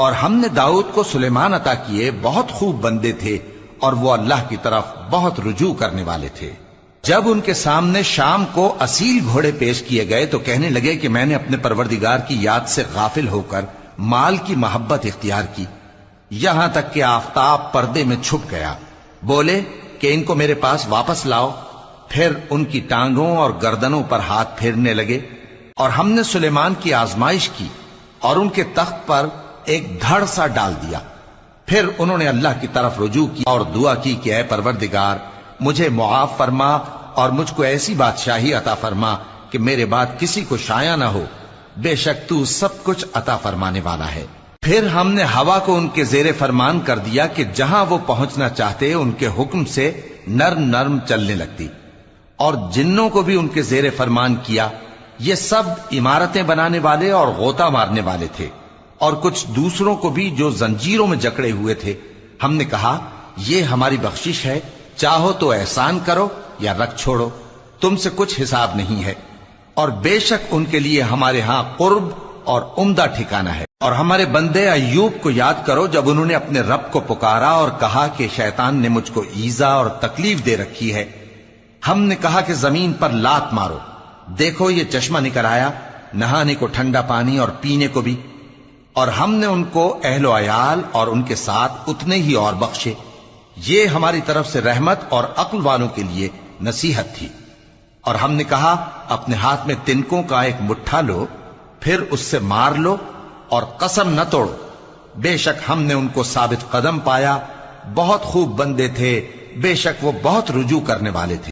اور ہم نے داؤد کو سلیمان عطا کیے، بہت خوب بندے تھے اور وہ اللہ کی طرف بہت رجوع کرنے والے تھے۔ جب ان کے سامنے شام کو اصیل گھوڑے پیش کیے گئے تو کہنے لگے کہ میں نے اپنے پروردگار کی یاد سے غافل ہو کر مال کی محبت اختیار کی، یہاں تک کہ آفتاب پردے میں چھپ گیا۔ بولے کہ ان کو میرے پاس واپس لاؤ۔ پھر ان کی ٹانگوں اور گردنوں پر ہاتھ پھیرنے لگے، اور ہم نے سلیمان کی آزمائش کی اور ان کے تخت پر ایک دھڑ سا ڈال دیا۔ پھر انہوں نے اللہ کی طرف رجوع کی اور دعا کی کہ اے پروردگار، مجھے معاف فرما اور مجھ کو ایسی بادشاہی عطا فرما کہ میرے بعد کسی کو شایع نہ ہو، بے شک تو سب کچھ عطا فرمانے والا ہے۔ پھر ہم نے ہوا کو ان کے زیر فرمان کر دیا کہ جہاں وہ پہنچنا چاہتے ان کے حکم سے نرم نرم چلنے لگتی، اور جنوں کو بھی ان کے زیر فرمان کیا۔ یہ سب عمارتیں بنانے والے اور غوطہ مارنے والے تھے، اور کچھ دوسروں کو بھی جو زنجیروں میں جکڑے ہوئے تھے۔ ہم نے کہا یہ ہماری بخشش ہے، چاہو تو احسان کرو یا رکھ چھوڑو، تم سے کچھ حساب نہیں ہے، اور بے شک ان کے لیے ہمارے ہاں قرب اور عمدہ ٹھکانہ ہے۔ اور ہمارے بندے ایوب کو یاد کرو جب انہوں نے اپنے رب کو پکارا اور کہا کہ شیطان نے مجھ کو ایذا اور تکلیف دے رکھی ہے۔ ہم نے کہا کہ زمین پر لات مارو، دیکھو یہ چشمہ نکل آیا، نہانے کو ٹھنڈا پانی اور پینے کو بھی، اور ہم نے ان کو اہل و عیال اور ان کے ساتھ اتنے ہی اور بخشے۔ یہ ہماری طرف سے رحمت اور عقل والوں کے لیے نصیحت تھی۔ اور ہم نے کہا اپنے ہاتھ میں تنکوں کا ایک مٹھا لو، پھر اس سے مار لو اور قسم نہ توڑو، بے شک ہم نے ان کو ثابت قدم پایا، بہت خوب بندے تھے، بے شک وہ بہت رجوع کرنے والے تھے۔